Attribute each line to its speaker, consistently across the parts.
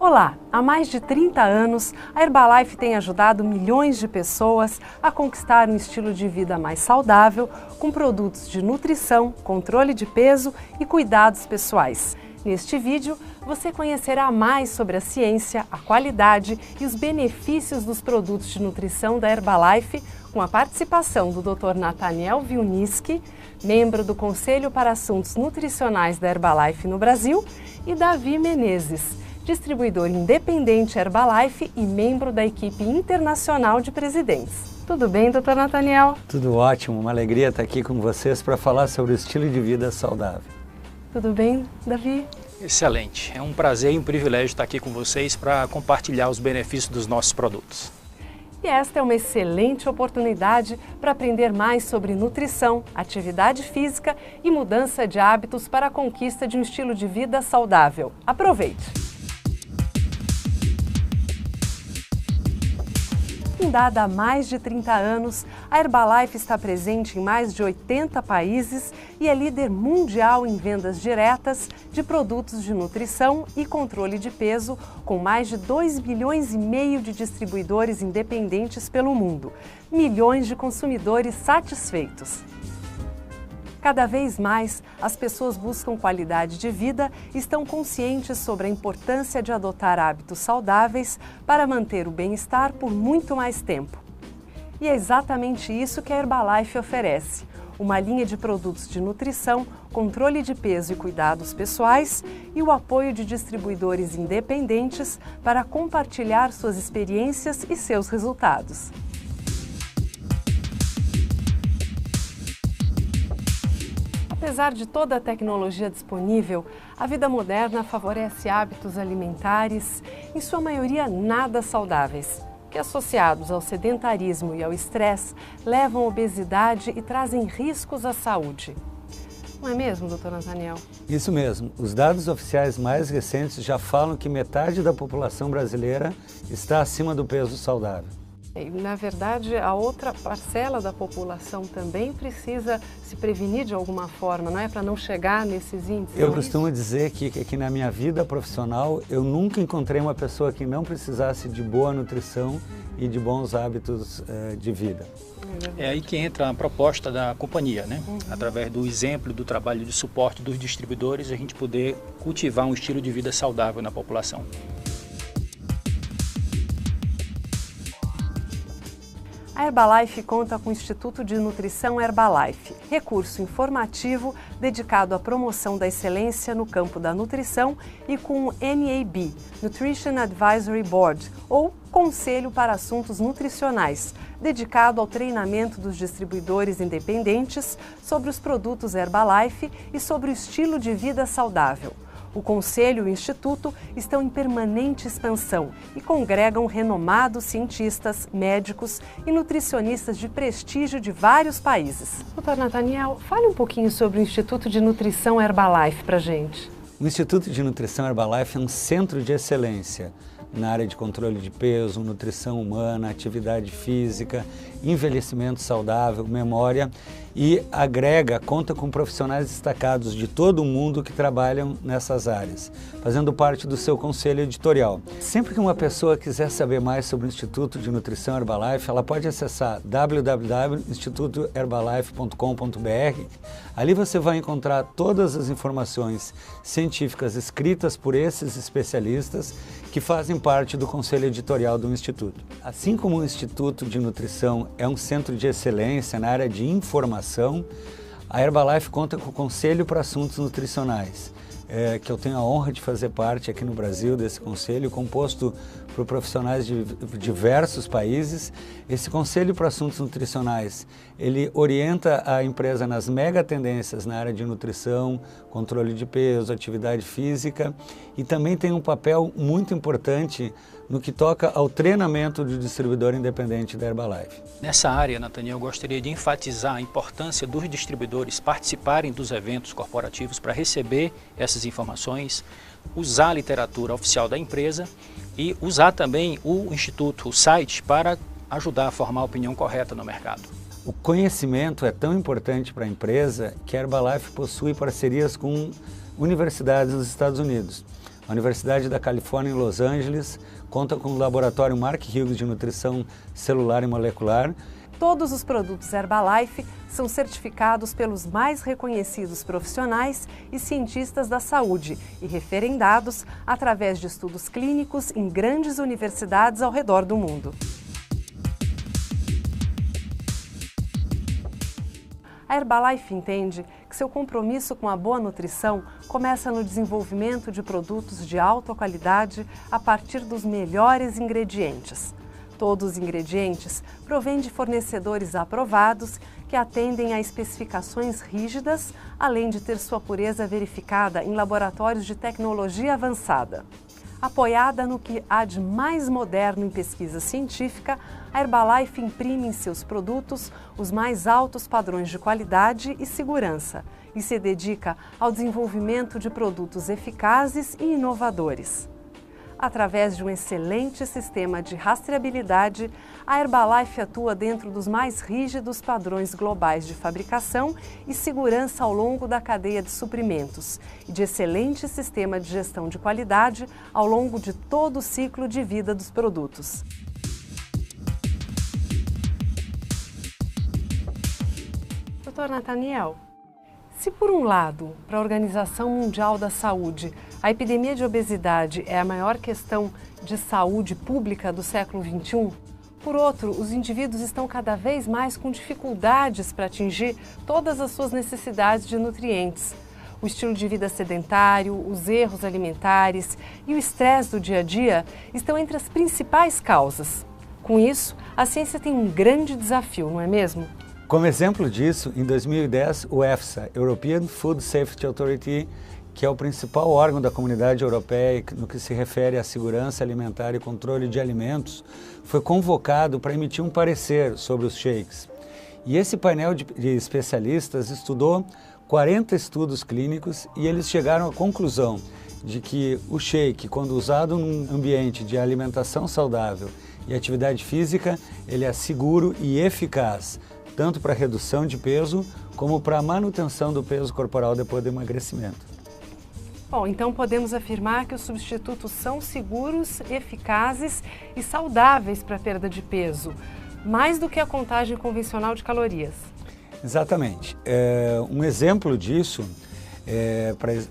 Speaker 1: Olá! Há mais de 30 anos, a Herbalife tem ajudado milhões de pessoas a conquistar um estilo de vida mais saudável com produtos de nutrição, controle de peso e cuidados pessoais. Neste vídeo, você conhecerá mais sobre a ciência, a qualidade e os benefícios dos produtos de nutrição da Herbalife, com a participação do Dr. Nathaniel Wilniski, membro do Conselho para Assuntos Nutricionais da Herbalife no Brasil, e Davi Menezes, distribuidor independente Herbalife e membro da equipe internacional de presidentes. Tudo bem, Dr. Nathaniel?
Speaker 2: Tudo ótimo, uma alegria estar aqui com vocês para falar sobre o estilo de vida saudável.
Speaker 1: Tudo bem, Davi?
Speaker 3: Excelente, é um prazer e um privilégio estar aqui com vocês para compartilhar os benefícios dos nossos produtos.
Speaker 1: E esta é uma excelente oportunidade para aprender mais sobre nutrição, atividade física e mudança de hábitos para a conquista de um estilo de vida saudável. Aproveite! Fundada há mais de 30 anos, a Herbalife está presente em mais de 80 países e é líder mundial em vendas diretas de produtos de nutrição e controle de peso, com mais de 2,5 milhões de distribuidores independentes pelo mundo, milhões de consumidores satisfeitos. Cada vez mais, as pessoas buscam qualidade de vida e estão conscientes sobre a importância de adotar hábitos saudáveis para manter o bem-estar por muito mais tempo. E é exatamente isso que a Herbalife oferece: uma linha de produtos de nutrição, controle de peso e cuidados pessoais e o apoio de distribuidores independentes para compartilhar suas experiências e seus resultados. Apesar de toda a tecnologia disponível, a vida moderna favorece hábitos alimentares, em sua maioria nada saudáveis, que associados ao sedentarismo e ao estresse levam à obesidade e trazem riscos à saúde. Não é mesmo, Dr. Nathaniel?
Speaker 2: Isso mesmo. Os dados oficiais mais recentes já falam que metade da população brasileira está acima do peso saudável.
Speaker 1: Na verdade, a outra parcela da população também precisa se prevenir de alguma forma, não é? Para não chegar nesses índices.
Speaker 2: Eu costumo dizer que na minha vida profissional eu nunca encontrei uma pessoa que não precisasse de boa nutrição e de bons hábitos de vida.
Speaker 3: É aí que entra a proposta da companhia, né? Através do exemplo, do trabalho de suporte dos distribuidores, a gente poder cultivar um estilo de vida saudável na população.
Speaker 1: A Herbalife conta com o Instituto de Nutrição Herbalife, recurso informativo dedicado à promoção da excelência no campo da nutrição, e com o NAB, Nutrition Advisory Board, ou Conselho para Assuntos Nutricionais, dedicado ao treinamento dos distribuidores independentes sobre os produtos Herbalife e sobre o estilo de vida saudável. O Conselho e o Instituto estão em permanente expansão e congregam renomados cientistas, médicos e nutricionistas de prestígio de vários países. Dr. Nathaniel, fale um pouquinho sobre o Instituto de Nutrição Herbalife para a gente.
Speaker 2: O Instituto de Nutrição Herbalife é um centro de excelência na área de controle de peso, nutrição humana, atividade física, envelhecimento saudável, memória, e conta com profissionais destacados de todo o mundo que trabalham nessas áreas, fazendo parte do seu conselho editorial. Sempre que uma pessoa quiser saber mais sobre o Instituto de Nutrição Herbalife, ela pode acessar www.institutoherbalife.com.br. Ali você vai encontrar todas as informações científicas escritas por esses especialistas que fazem parte do conselho editorial do Instituto. Assim como o Instituto de Nutrição é um centro de excelência na área de informação, a Herbalife conta com o Conselho para Assuntos Nutricionais, que eu tenho a honra de fazer parte aqui no Brasil desse conselho, composto por profissionais de diversos países. Esse Conselho para Assuntos Nutricionais, ele orienta a empresa nas mega tendências na área de nutrição, controle de peso, atividade física, e também tem um papel muito importante no que toca ao treinamento do distribuidor independente da Herbalife.
Speaker 3: Nessa área, Nathaniel, eu gostaria de enfatizar a importância dos distribuidores participarem dos eventos corporativos para receber essas informações, usar a literatura oficial da empresa e usar também o instituto, o site, para ajudar a formar a opinião correta no mercado.
Speaker 2: O conhecimento é tão importante para a empresa que a Herbalife possui parcerias com universidades nos Estados Unidos. A Universidade da Califórnia em Los Angeles conta com o laboratório Mark Hughes de nutrição celular e molecular.
Speaker 1: Todos os produtos Herbalife são certificados pelos mais reconhecidos profissionais e cientistas da saúde e referendados através de estudos clínicos em grandes universidades ao redor do mundo. A Herbalife entende que seu compromisso com a boa nutrição começa no desenvolvimento de produtos de alta qualidade a partir dos melhores ingredientes. Todos os ingredientes provêm de fornecedores aprovados que atendem a especificações rígidas, além de ter sua pureza verificada em laboratórios de tecnologia avançada. Apoiada no que há de mais moderno em pesquisa científica, a Herbalife imprime em seus produtos os mais altos padrões de qualidade e segurança e se dedica ao desenvolvimento de produtos eficazes e inovadores. Através de um excelente sistema de rastreabilidade, a Herbalife atua dentro dos mais rígidos padrões globais de fabricação e segurança ao longo da cadeia de suprimentos e de excelente sistema de gestão de qualidade ao longo de todo o ciclo de vida dos produtos. Dr. Nathaniel, se por um lado, para a Organização Mundial da Saúde, a epidemia de obesidade é a maior questão de saúde pública do século XXI, por outro, os indivíduos estão cada vez mais com dificuldades para atingir todas as suas necessidades de nutrientes. O estilo de vida sedentário, os erros alimentares e o estresse do dia a dia estão entre as principais causas. Com isso, a ciência tem um grande desafio, não é mesmo?
Speaker 2: Como exemplo disso, em 2010, o EFSA, European Food Safety Authority, que é o principal órgão da comunidade europeia no que se refere à segurança alimentar e controle de alimentos, foi convocado para emitir um parecer sobre os shakes. E esse painel de especialistas estudou 40 estudos clínicos e eles chegaram à conclusão de que o shake, quando usado num ambiente de alimentação saudável e atividade física, ele é seguro e eficaz, tanto para redução de peso como para a manutenção do peso corporal depois do emagrecimento.
Speaker 1: Bom, então podemos afirmar que os substitutos são seguros, eficazes e saudáveis para a perda de peso, mais do que a contagem convencional de calorias.
Speaker 2: Exatamente. Um exemplo disso,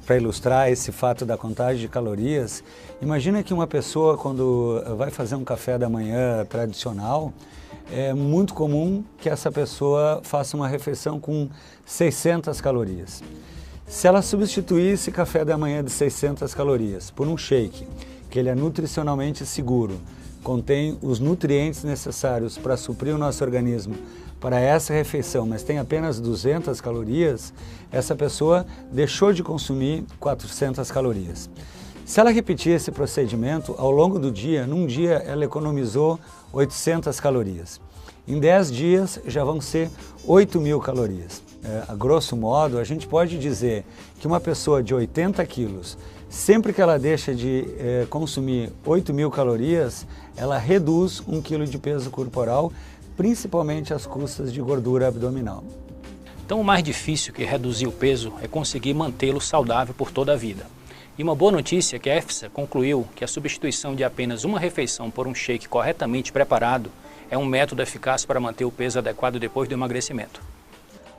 Speaker 2: para ilustrar esse fato da contagem de calorias, imagina que uma pessoa, quando vai fazer um café da manhã tradicional, é muito comum que essa pessoa faça uma refeição com 600 calorias. Se ela substituir esse café da manhã de 600 calorias por um shake, que ele é nutricionalmente seguro, contém os nutrientes necessários para suprir o nosso organismo para essa refeição, mas tem apenas 200 calorias, essa pessoa deixou de consumir 400 calorias. Se ela repetir esse procedimento, ao longo do dia, num dia ela economizou 800 calorias. Em 10 dias já vão ser 8.000 calorias. A grosso modo, a gente pode dizer que uma pessoa de 80 quilos, sempre que ela deixa de consumir 8.000 calorias, ela reduz 1 quilo de peso corporal, principalmente às custas de gordura abdominal.
Speaker 3: Então, o mais difícil que reduzir o peso é conseguir mantê-lo saudável por toda a vida. E uma boa notícia é que a EFSA concluiu que a substituição de apenas uma refeição por um shake corretamente preparado é um método eficaz para manter o peso adequado depois do emagrecimento.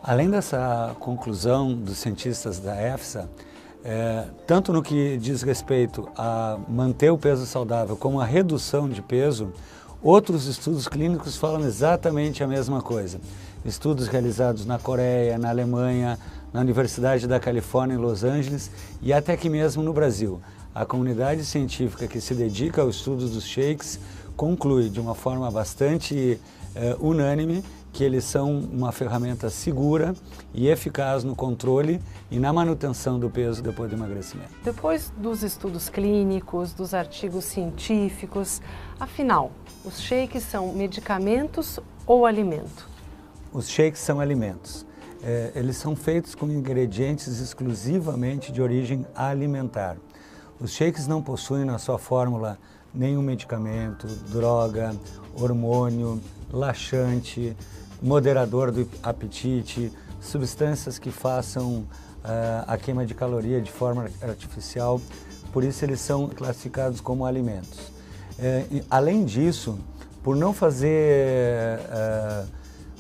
Speaker 2: Além dessa conclusão dos cientistas da EFSA, tanto no que diz respeito a manter o peso saudável como a redução de peso, outros estudos clínicos falam exatamente a mesma coisa. Estudos realizados na Coreia, na Alemanha, na Universidade da Califórnia em Los Angeles e até aqui mesmo no Brasil. A comunidade científica que se dedica ao estudo dos shakes conclui de uma forma bastante unânime que eles são uma ferramenta segura e eficaz no controle e na manutenção do peso depois do emagrecimento.
Speaker 1: Depois dos estudos clínicos, dos artigos científicos, afinal, os shakes são medicamentos ou alimento?
Speaker 2: Os shakes são alimentos. Eles são feitos com ingredientes exclusivamente de origem alimentar. Os shakes não possuem na sua fórmula nenhum medicamento, droga, hormônio, laxante, moderador do apetite, substâncias que façam a queima de caloria de forma artificial, por isso eles são classificados como alimentos. Além disso, por não fazer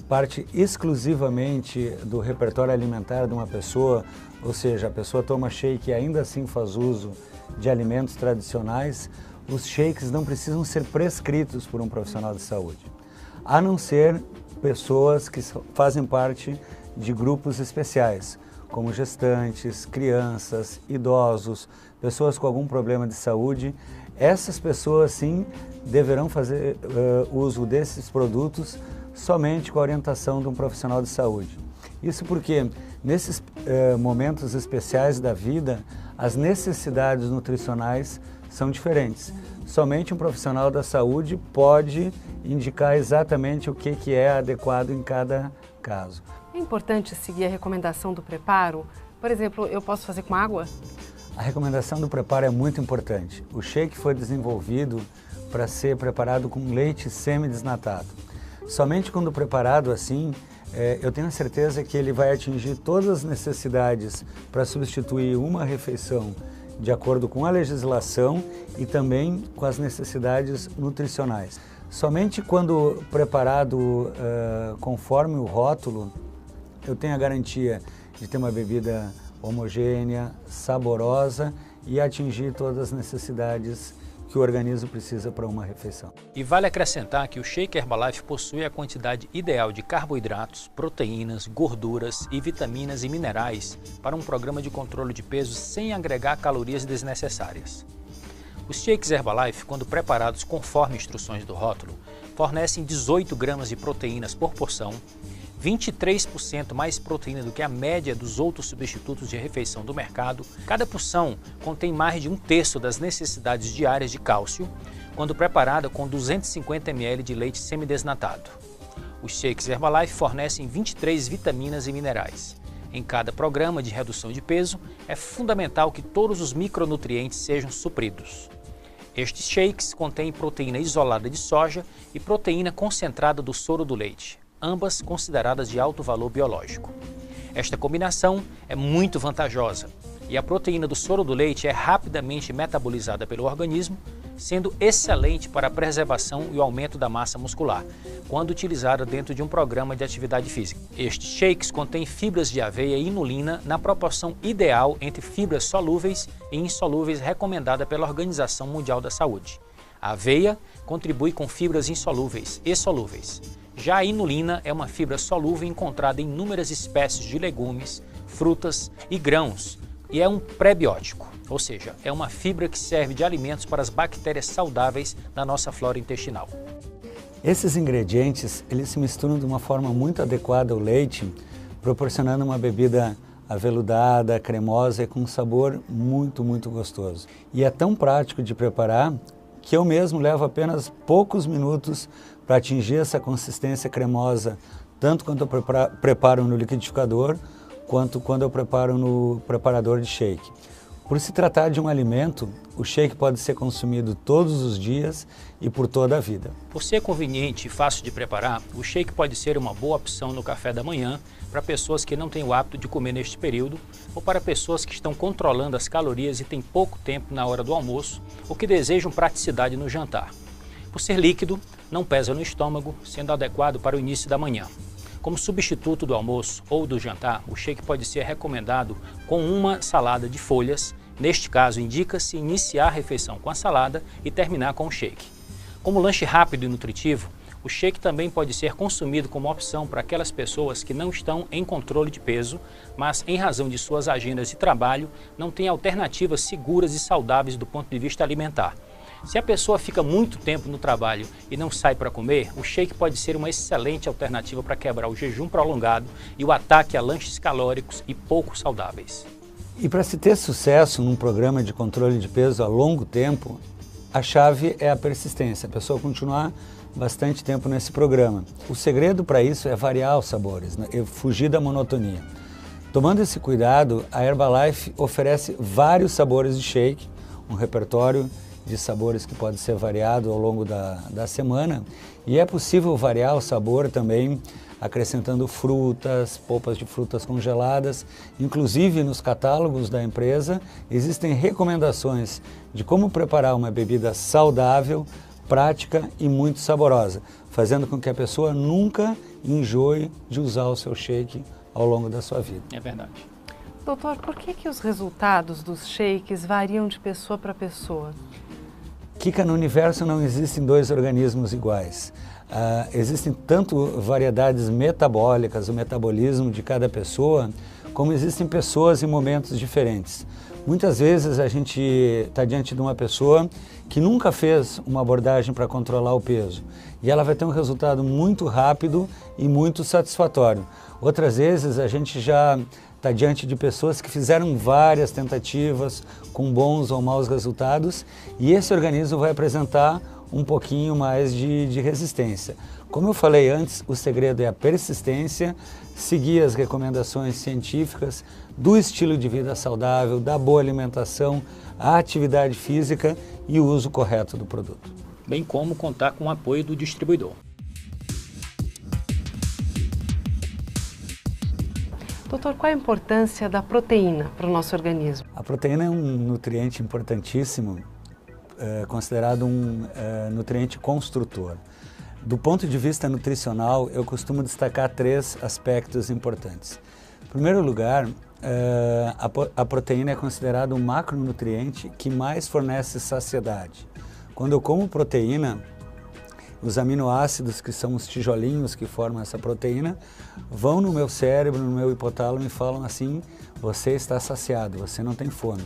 Speaker 2: parte exclusivamente do repertório alimentar de uma pessoa, ou seja, a pessoa toma shake e ainda assim faz uso de alimentos tradicionais, os shakes não precisam ser prescritos por um profissional de saúde, a não ser pessoas que fazem parte de grupos especiais, como gestantes, crianças, idosos, pessoas com algum problema de saúde. Essas pessoas, sim, deverão fazer uso desses produtos somente com a orientação de um profissional de saúde. Isso porque, nesses momentos especiais da vida, as necessidades nutricionais são diferentes. Somente um profissional da saúde pode indicar exatamente o que é adequado em cada caso.
Speaker 1: É importante seguir a recomendação do preparo? Por exemplo, eu posso fazer com água?
Speaker 2: A recomendação do preparo é muito importante. O shake foi desenvolvido para ser preparado com leite semi-desnatado. Somente quando preparado assim, eu tenho certeza que ele vai atingir todas as necessidades para substituir uma refeição de acordo com a legislação e também com as necessidades nutricionais. Somente quando preparado conforme o rótulo, eu tenho a garantia de ter uma bebida homogênea, saborosa e atingir todas as necessidades que o organismo precisa para uma refeição.
Speaker 3: E vale acrescentar que o Shake Herbalife possui a quantidade ideal de carboidratos, proteínas, gorduras e vitaminas e minerais para um programa de controle de peso sem agregar calorias desnecessárias. Os Shakes Herbalife, quando preparados conforme instruções do rótulo, fornecem 18 gramas de proteínas por porção, 23% mais proteína do que a média dos outros substitutos de refeição do mercado. Cada porção contém mais de 1/3 das necessidades diárias de cálcio, quando preparada com 250 ml de leite semidesnatado. Os Shakes Herbalife fornecem 23 vitaminas e minerais. Em cada programa de redução de peso, é fundamental que todos os micronutrientes sejam supridos. Estes shakes contêm proteína isolada de soja e proteína concentrada do soro do leite, ambas consideradas de alto valor biológico. Esta combinação é muito vantajosa e a proteína do soro do leite é rapidamente metabolizada pelo organismo, sendo excelente para a preservação e o aumento da massa muscular, quando utilizada dentro de um programa de atividade física. Estes shakes contêm fibras de aveia e inulina na proporção ideal entre fibras solúveis e insolúveis recomendada pela Organização Mundial da Saúde. A aveia contribui com fibras insolúveis e solúveis. Já a inulina é uma fibra solúvel encontrada em inúmeras espécies de legumes, frutas e grãos e é um prebiótico, ou seja, é uma fibra que serve de alimentos para as bactérias saudáveis da nossa flora intestinal.
Speaker 2: Esses ingredientes, eles se misturam de uma forma muito adequada ao leite, proporcionando uma bebida aveludada, cremosa e com um sabor muito gostoso. E é tão prático de preparar que eu mesmo levo apenas poucos minutos para atingir essa consistência cremosa, tanto quando eu preparo no liquidificador, quanto quando eu preparo no preparador de shake. Por se tratar de um alimento, o shake pode ser consumido todos os dias e por toda a vida.
Speaker 3: Por ser conveniente e fácil de preparar, o shake pode ser uma boa opção no café da manhã para pessoas que não têm o hábito de comer neste período ou para pessoas que estão controlando as calorias e têm pouco tempo na hora do almoço ou que desejam praticidade no jantar. Por ser líquido, não pesa no estômago, sendo adequado para o início da manhã. Como substituto do almoço ou do jantar, o shake pode ser recomendado com uma salada de folhas. Neste caso, indica-se iniciar a refeição com a salada e terminar com o shake. Como lanche rápido e nutritivo, o shake também pode ser consumido como opção para aquelas pessoas que não estão em controle de peso, mas em razão de suas agendas de trabalho, não têm alternativas seguras e saudáveis do ponto de vista alimentar. Se a pessoa fica muito tempo no trabalho e não sai para comer, o shake pode ser uma excelente alternativa para quebrar o jejum prolongado e o ataque a lanches calóricos e pouco saudáveis.
Speaker 2: E para se ter sucesso num programa de controle de peso a longo tempo, a chave é a persistência, a pessoa continuar bastante tempo nesse programa. O segredo para isso é variar os sabores, né? E fugir da monotonia. Tomando esse cuidado, a Herbalife oferece vários sabores de shake, um repertório de sabores que pode ser variado ao longo da semana, e é possível variar o sabor também acrescentando frutas, polpas de frutas congeladas. Inclusive nos catálogos da empresa existem recomendações de como preparar uma bebida saudável, prática e muito saborosa, fazendo com que a pessoa nunca enjoe de usar o seu shake ao longo da sua vida.
Speaker 3: É verdade.
Speaker 1: Doutor, por que os resultados dos shakes variam de pessoa para pessoa?
Speaker 2: Kika, no universo não existem dois organismos iguais. Existem tanto variedades metabólicas, o metabolismo de cada pessoa, como existem pessoas em momentos diferentes. Muitas vezes a gente está diante de uma pessoa que nunca fez uma abordagem para controlar o peso e ela vai ter um resultado muito rápido e muito satisfatório. Outras vezes a gente já está diante de pessoas que fizeram várias tentativas com bons ou maus resultados e esse organismo vai apresentar um pouquinho mais de resistência. Como eu falei antes, o segredo é a persistência, seguir as recomendações científicas do estilo de vida saudável, da boa alimentação, a atividade física e o uso correto do produto.
Speaker 3: Bem como contar com o apoio do distribuidor.
Speaker 1: Doutor, qual a importância da proteína para o nosso organismo?
Speaker 2: A proteína é um nutriente importantíssimo, considerado um nutriente construtor. Do ponto de vista nutricional, eu costumo destacar 3 aspectos importantes. Em primeiro lugar, a proteína é considerada um macronutriente que mais fornece saciedade. Quando eu como proteína, os aminoácidos, que são os tijolinhos que formam essa proteína, vão no meu cérebro, no meu hipotálamo e falam assim: você está saciado, você não tem fome.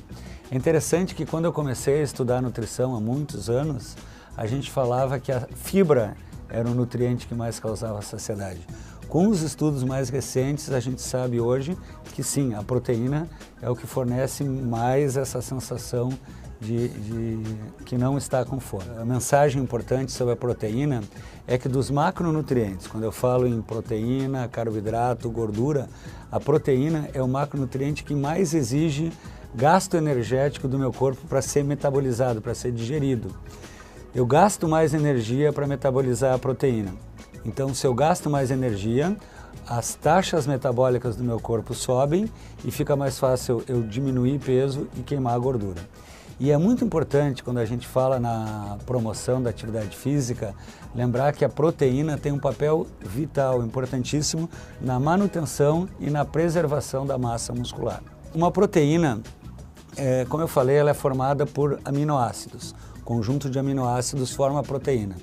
Speaker 2: É interessante que quando eu comecei a estudar nutrição há muitos anos, a gente falava que a fibra era o nutriente que mais causava saciedade. Com os estudos mais recentes, a gente sabe hoje que sim, a proteína é o que fornece mais essa sensação de que não está com fome. A mensagem importante sobre a proteína é que dos macronutrientes, quando eu falo em proteína, carboidrato, gordura, a proteína é o macronutriente que mais exige gasto energético do meu corpo para ser metabolizado, para ser digerido. Eu gasto mais energia para metabolizar a proteína. Então, se eu gasto mais energia, as taxas metabólicas do meu corpo sobem e fica mais fácil eu diminuir peso e queimar a gordura. E é muito importante, quando a gente fala na promoção da atividade física, lembrar que a proteína tem um papel vital, importantíssimo, na manutenção e na preservação da massa muscular. Uma proteína, como eu falei, ela é formada por aminoácidos. O conjunto de aminoácidos forma a proteína.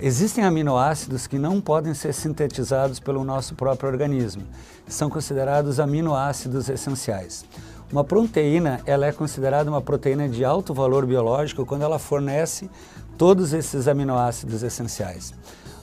Speaker 2: Existem aminoácidos que não podem ser sintetizados pelo nosso próprio organismo. São considerados aminoácidos essenciais. Uma proteína, ela é considerada uma proteína de alto valor biológico quando ela fornece todos esses aminoácidos essenciais.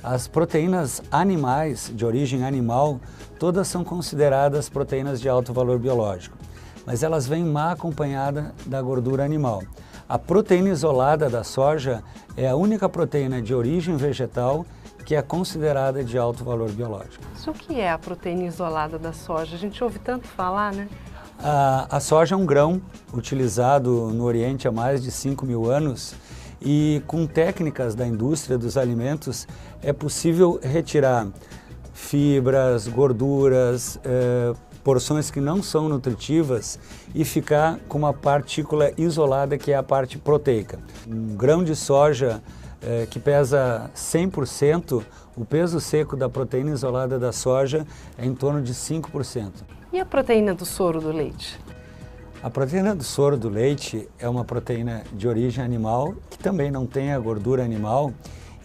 Speaker 2: As proteínas animais, de origem animal, todas são consideradas proteínas de alto valor biológico, mas elas vêm mal acompanhadas da gordura animal. A proteína isolada da soja é a única proteína de origem vegetal que é considerada de alto valor biológico.
Speaker 1: Isso o que é a proteína isolada da soja? A gente ouve tanto falar, né?
Speaker 2: A soja é um grão utilizado no Oriente há mais de 5.000 anos e com técnicas da indústria dos alimentos é possível retirar fibras, gorduras, porções que não são nutritivas e ficar com uma partícula isolada que é a parte proteica. Um grão de soja que pesa 100%, o peso seco da proteína isolada da soja é em torno de 5%.
Speaker 1: E a proteína do soro do leite?
Speaker 2: A proteína do soro do leite é uma proteína de origem animal, que também não tem a gordura animal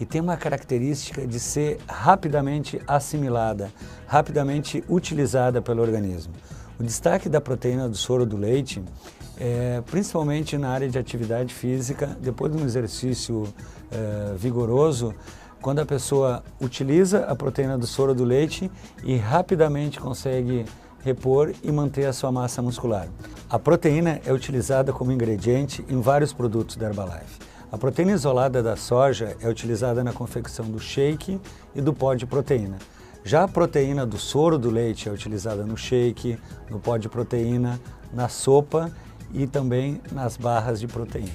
Speaker 2: e tem uma característica de ser rapidamente assimilada, rapidamente utilizada pelo organismo. O destaque da proteína do soro do leite principalmente na área de atividade física, depois de um exercício vigoroso, quando a pessoa utiliza a proteína do soro do leite e rapidamente consegue repor e manter a sua massa muscular. A proteína é utilizada como ingrediente em vários produtos da Herbalife. A proteína isolada da soja é utilizada na confecção do shake e do pó de proteína. Já a proteína do soro do leite é utilizada no shake, no pó de proteína, na sopa e também nas barras de proteína.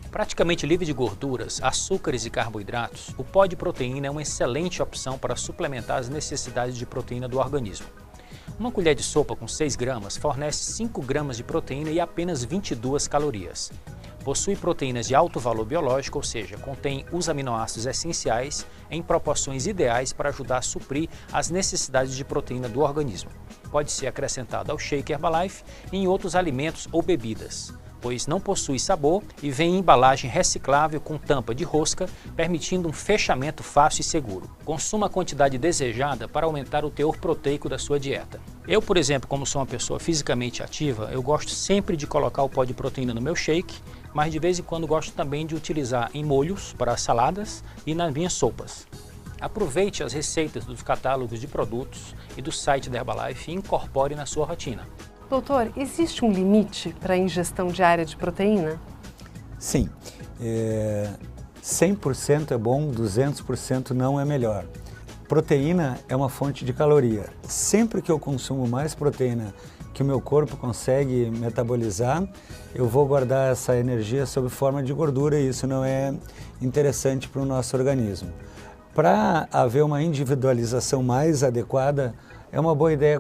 Speaker 3: Praticamente livre de gorduras, açúcares e carboidratos, o pó de proteína é uma excelente opção para suplementar as necessidades de proteína do organismo. Uma colher de sopa com 6 gramas fornece 5 gramas de proteína e apenas 22 calorias. Possui proteínas de alto valor biológico, ou seja, contém os aminoácidos essenciais em proporções ideais para ajudar a suprir as necessidades de proteína do organismo. Pode ser acrescentado ao shake Herbalife e em outros alimentos ou bebidas, pois não possui sabor e vem em embalagem reciclável com tampa de rosca, permitindo um fechamento fácil e seguro. Consuma a quantidade desejada para aumentar o teor proteico da sua dieta. Eu, por exemplo, como sou uma pessoa fisicamente ativa, eu gosto sempre de colocar o pó de proteína no meu shake, mas de vez em quando gosto também de utilizar em molhos para saladas e nas minhas sopas. Aproveite as receitas dos catálogos de produtos e do site da Herbalife e incorpore na sua rotina.
Speaker 1: Doutor, existe um limite para a ingestão diária de proteína?
Speaker 2: Sim, 100% é bom, 200% não é melhor. Proteína é uma fonte de caloria. Sempre que eu consumo mais proteína que o meu corpo consegue metabolizar, eu vou guardar essa energia sob forma de gordura e isso não é interessante para o nosso organismo. Para haver uma individualização mais adequada, é uma boa ideia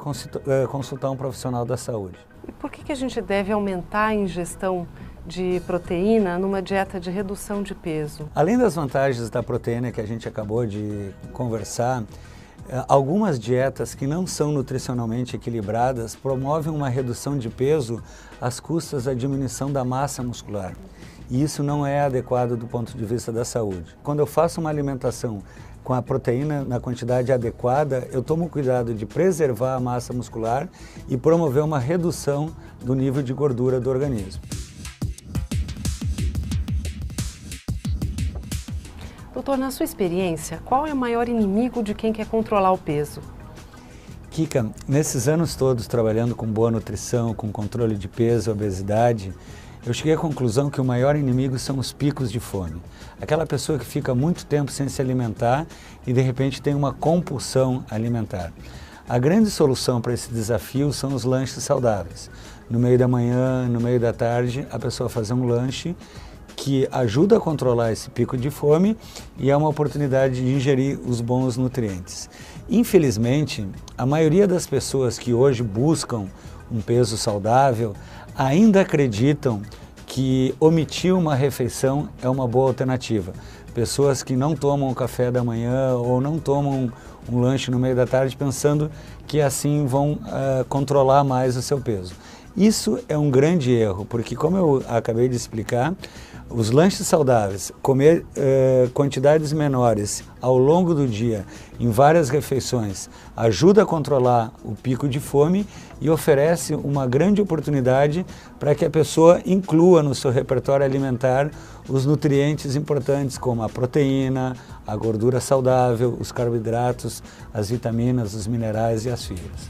Speaker 2: consultar um profissional da saúde.
Speaker 1: E por que a gente deve aumentar a ingestão de proteína numa dieta de redução de peso?
Speaker 2: Além das vantagens da proteína que a gente acabou de conversar, algumas dietas que não são nutricionalmente equilibradas promovem uma redução de peso às custas da diminuição da massa muscular. E isso não é adequado do ponto de vista da saúde. Quando eu faço uma alimentação com a proteína na quantidade adequada, eu tomo cuidado de preservar a massa muscular e promover uma redução do nível de gordura do organismo.
Speaker 1: Doutor, na sua experiência, qual é o maior inimigo de quem quer controlar o peso?
Speaker 2: Kika, nesses anos todos trabalhando com boa nutrição, com controle de peso, obesidade, eu cheguei à conclusão que o maior inimigo são os picos de fome. Aquela pessoa que fica muito tempo sem se alimentar e de repente tem uma compulsão alimentar. A grande solução para esse desafio são os lanches saudáveis. No meio da manhã, no meio da tarde, a pessoa fazer um lanche que ajuda a controlar esse pico de fome e é uma oportunidade de ingerir os bons nutrientes. Infelizmente, a maioria das pessoas que hoje buscam um peso saudável ainda acreditam que omitir uma refeição é uma boa alternativa. Pessoas que não tomam café da manhã ou não tomam um lanche no meio da tarde pensando que assim vão controlar mais o seu peso. Isso é um grande erro, porque como eu acabei de explicar, os lanches saudáveis, comer quantidades menores ao longo do dia, em várias refeições, ajuda a controlar o pico de fome e oferece uma grande oportunidade para que a pessoa inclua no seu repertório alimentar os nutrientes importantes como a proteína, a gordura saudável, os carboidratos, as vitaminas, os minerais e as fibras.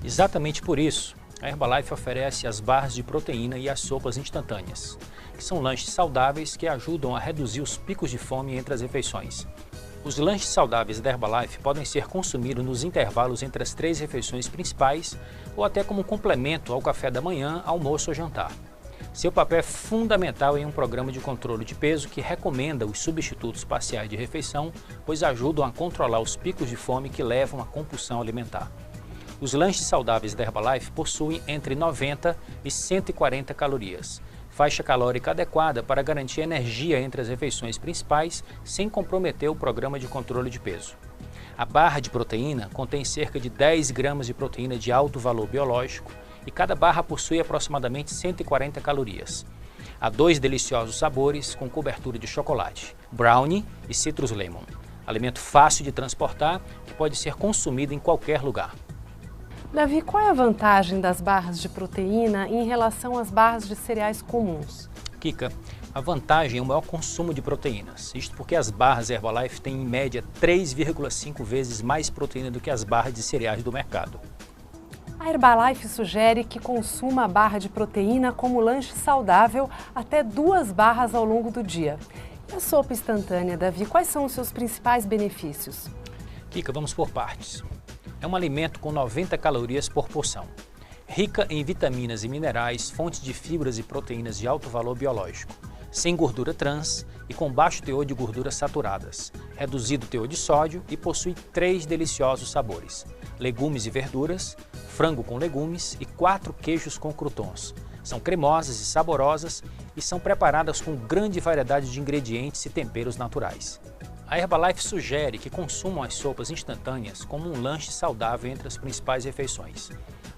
Speaker 3: Exatamente por isso, a Herbalife oferece as barras de proteína e as sopas instantâneas, que são lanches saudáveis que ajudam a reduzir os picos de fome entre as refeições. Os lanches saudáveis da Herbalife podem ser consumidos nos intervalos entre as 3 refeições principais ou até como complemento ao café da manhã, almoço ou jantar. Seu papel é fundamental em um programa de controle de peso que recomenda os substitutos parciais de refeição, pois ajudam a controlar os picos de fome que levam à compulsão alimentar. Os lanches saudáveis da Herbalife possuem entre 90 e 140 calorias, faixa calórica adequada para garantir energia entre as refeições principais sem comprometer o programa de controle de peso. A barra de proteína contém cerca de 10 gramas de proteína de alto valor biológico e cada barra possui aproximadamente 140 calorias. Há 2 deliciosos sabores com cobertura de chocolate, brownie e citrus lemon. Alimento fácil de transportar que pode ser consumido em qualquer lugar.
Speaker 1: Davi, qual é a vantagem das barras de proteína em relação às barras de cereais comuns?
Speaker 3: Kika, a vantagem é o maior consumo de proteínas. Isto porque as barras Herbalife têm em média 3,5 vezes mais proteína do que as barras de cereais do mercado.
Speaker 1: A Herbalife sugere que consuma a barra de proteína como lanche saudável até 2 barras ao longo do dia. E a sopa instantânea, Davi, quais são os seus principais benefícios?
Speaker 3: Kika, vamos por partes. É um alimento com 90 calorias por porção. Rica em vitaminas e minerais, fontes de fibras e proteínas de alto valor biológico. Sem gordura trans e com baixo teor de gorduras saturadas. Reduzido teor de sódio e possui 3 deliciosos sabores. Legumes e verduras, frango com legumes e 4 queijos com croutons. São cremosas e saborosas e são preparadas com grande variedade de ingredientes e temperos naturais. A Herbalife sugere que consumam as sopas instantâneas como um lanche saudável entre as principais refeições.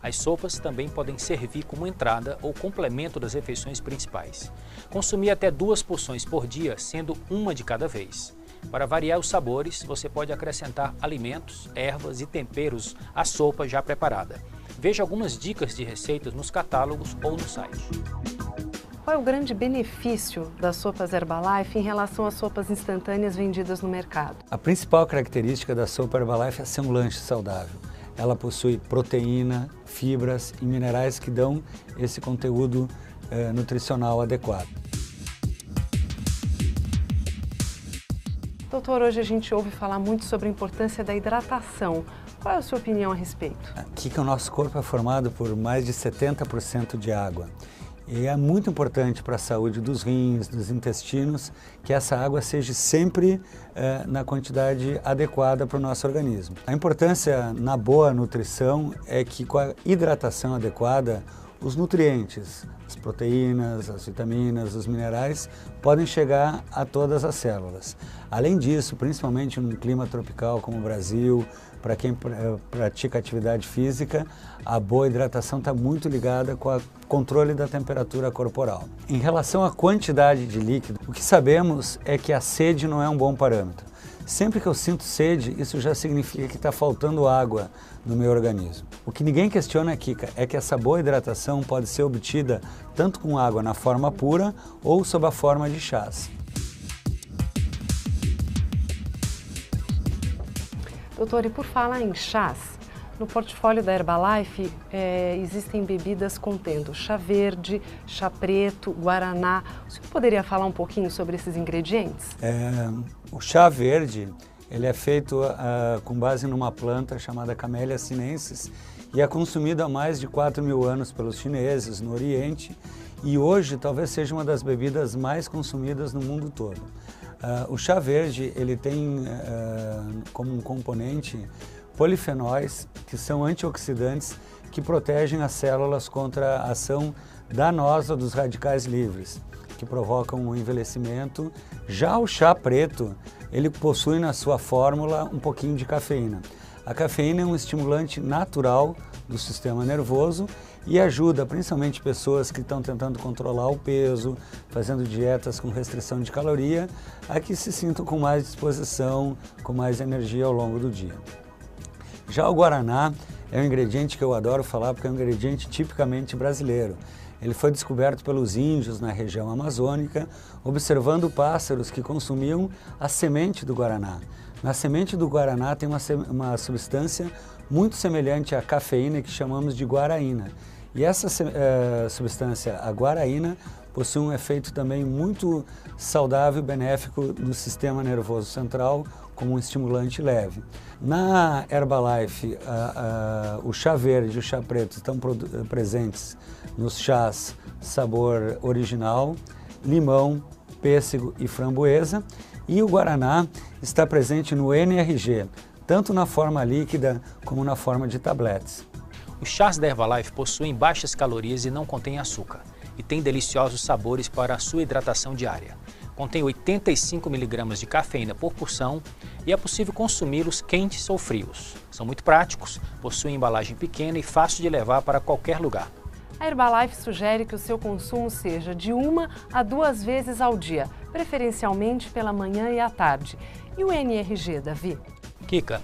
Speaker 3: As sopas também podem servir como entrada ou complemento das refeições principais. Consumir até 2 porções por dia, sendo uma de cada vez. Para variar os sabores, você pode acrescentar alimentos, ervas e temperos à sopa já preparada. Veja algumas dicas de receitas nos catálogos ou no site.
Speaker 1: Qual é o grande benefício das sopas Herbalife em relação às sopas instantâneas vendidas no mercado?
Speaker 2: A principal característica da sopa Herbalife é ser um lanche saudável. Ela possui proteína, fibras e minerais que dão esse conteúdo nutricional adequado.
Speaker 1: Doutor, hoje a gente ouve falar muito sobre a importância da hidratação. Qual é a sua opinião a respeito?
Speaker 2: Aqui que o nosso corpo é formado por mais de 70% de água. E é muito importante para a saúde dos rins, dos intestinos, que essa água seja sempre na quantidade adequada para o nosso organismo. A importância na boa nutrição é que com a hidratação adequada, os nutrientes, as proteínas, as vitaminas, os minerais podem chegar a todas as células. Além disso, principalmente num clima tropical como o Brasil, para quem pratica atividade física, a boa hidratação está muito ligada com o controle da temperatura corporal. Em relação à quantidade de líquido, o que sabemos é que a sede não é um bom parâmetro. Sempre que eu sinto sede, isso já significa que está faltando água no meu organismo. O que ninguém questiona, Kika, é que essa boa hidratação pode ser obtida tanto com água na forma pura ou sob a forma de chás.
Speaker 1: Doutor, e por falar em chás, no portfólio da Herbalife existem bebidas contendo chá verde, chá preto, guaraná. O senhor poderia falar um pouquinho sobre esses ingredientes?
Speaker 2: O chá verde ele é feito com base numa planta chamada Camellia sinensis e é consumido há mais de 4.000 anos pelos chineses no Oriente e hoje talvez seja uma das bebidas mais consumidas no mundo todo. O chá verde ele tem como um componente polifenóis, que são antioxidantes que protegem as células contra a ação danosa dos radicais livres, que provocam o envelhecimento. Já o chá preto, ele possui na sua fórmula um pouquinho de cafeína. A cafeína é um estimulante natural do sistema nervoso e ajuda principalmente pessoas que estão tentando controlar o peso, fazendo dietas com restrição de caloria, a que se sintam com mais disposição, com mais energia ao longo do dia. Já o guaraná é um ingrediente que eu adoro falar porque é um ingrediente tipicamente brasileiro. Ele foi descoberto pelos índios na região amazônica, observando pássaros que consumiam a semente do guaraná. Na semente do guaraná tem uma substância muito semelhante à cafeína que chamamos de guaraína. E essa substância, a guaraína, possui um efeito também muito saudável e benéfico no sistema nervoso central, como um estimulante leve. Na Herbalife, o chá verde e o chá preto estão presentes nos chás sabor original, limão, pêssego e framboesa, e o guaraná está presente no NRG, tanto na forma líquida como na forma de tabletes.
Speaker 3: Os chás da Herbalife possuem baixas calorias e não contêm açúcar, e têm deliciosos sabores para a sua hidratação diária. Contém 85 mg de cafeína por porção e é possível consumi-los quentes ou frios. São muito práticos, possuem embalagem pequena e fácil de levar para qualquer lugar.
Speaker 1: A Herbalife sugere que o seu consumo seja de 1 a 2 vezes ao dia, preferencialmente pela manhã e à tarde. E o NRG, Davi?
Speaker 3: Kika,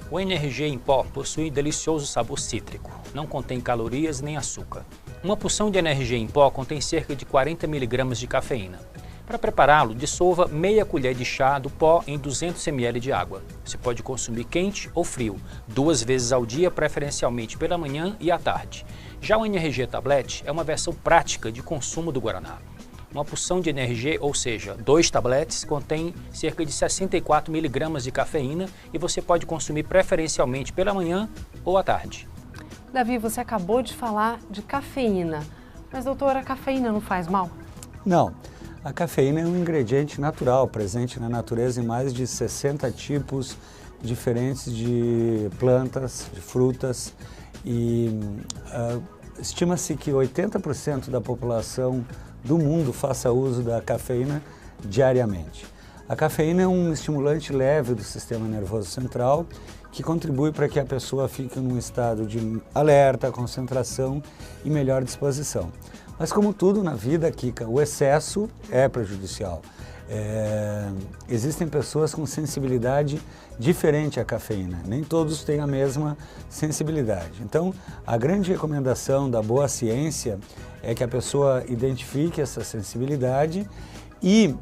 Speaker 3: o NRG em pó possui delicioso sabor cítrico, não contém calorias nem açúcar. Uma porção de NRG em pó contém cerca de 40 mg de cafeína. Para prepará-lo, dissolva meia colher de chá do pó em 200 ml de água. Você pode consumir quente ou frio, 2 vezes ao dia, preferencialmente pela manhã e à tarde. Já o NRG Tablet é uma versão prática de consumo do Guaraná. Uma porção de NRG, ou seja, 2 tabletes, contém cerca de 64 mg de cafeína e você pode consumir preferencialmente pela manhã ou à tarde.
Speaker 1: Davi, você acabou de falar de cafeína, mas doutor, a cafeína não faz mal?
Speaker 2: Não. A cafeína é um ingrediente natural, presente na natureza em mais de 60 tipos diferentes de plantas, de frutas, e estima-se que 80% da população do mundo faça uso da cafeína diariamente. A cafeína é um estimulante leve do sistema nervoso central que contribui para que a pessoa fique num estado de alerta, concentração e melhor disposição. Mas como tudo na vida, Kika, o excesso é prejudicial. Existem pessoas com sensibilidade diferente à cafeína, nem todos têm a mesma sensibilidade. Então, a grande recomendação da boa ciência é que a pessoa identifique essa sensibilidade e,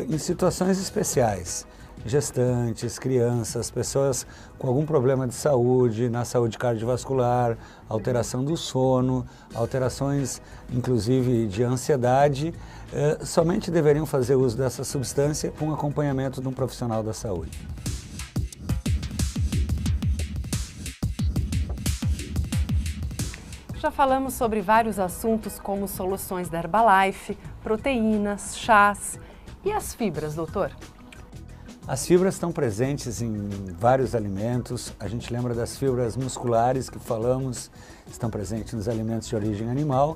Speaker 2: em situações especiais, gestantes, crianças, pessoas com algum problema de saúde, na saúde cardiovascular, alteração do sono, alterações inclusive de ansiedade, somente deveriam fazer uso dessa substância com acompanhamento de um profissional da saúde.
Speaker 1: Já falamos sobre vários assuntos como soluções da Herbalife, proteínas, chás e as fibras, doutor?
Speaker 2: As fibras estão presentes em vários alimentos. A gente lembra das fibras musculares que falamos, estão presentes nos alimentos de origem animal.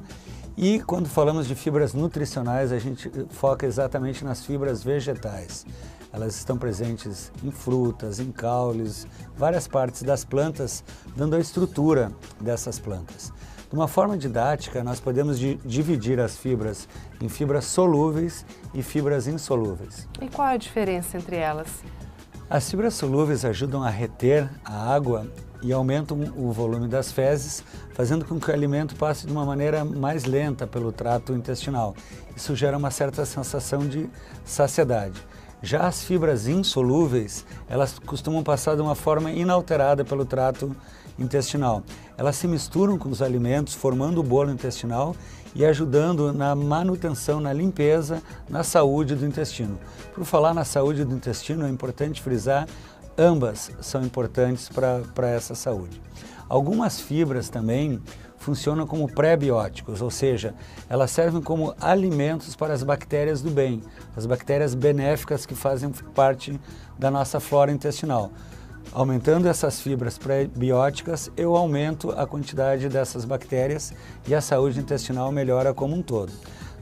Speaker 2: E quando falamos de fibras nutricionais, a gente foca exatamente nas fibras vegetais. Elas estão presentes em frutas, em caules, várias partes das plantas, dando a estrutura dessas plantas. De uma forma didática, nós podemos dividir as fibras em fibras solúveis e fibras insolúveis.
Speaker 1: E qual é a diferença entre elas?
Speaker 2: As fibras solúveis ajudam a reter a água e aumentam o volume das fezes, fazendo com que o alimento passe de uma maneira mais lenta pelo trato intestinal. Isso gera uma certa sensação de saciedade. Já as fibras insolúveis, elas costumam passar de uma forma inalterada pelo trato intestinal. Elas se misturam com os alimentos, formando o bolo intestinal e ajudando na manutenção, na limpeza, na saúde do intestino. Por falar na saúde do intestino, é importante frisar, ambas são importantes para essa saúde. Algumas fibras também funcionam como pré-bióticos, ou seja, elas servem como alimentos para as bactérias do bem, as bactérias benéficas que fazem parte da nossa flora intestinal. Aumentando essas fibras pré-bióticas, eu aumento a quantidade dessas bactérias e a saúde intestinal melhora como um todo.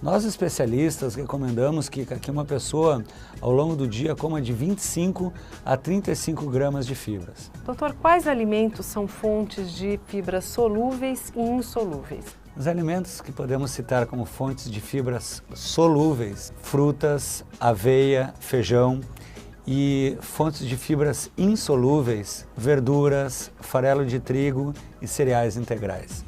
Speaker 2: Nós especialistas recomendamos que uma pessoa ao longo do dia coma de 25 a 35 gramas de fibras.
Speaker 1: Doutor, quais alimentos são fontes de fibras solúveis e insolúveis?
Speaker 2: Os alimentos que podemos citar como fontes de fibras solúveis, frutas, aveia, feijão, e fontes de fibras insolúveis, verduras, farelo de trigo e cereais integrais.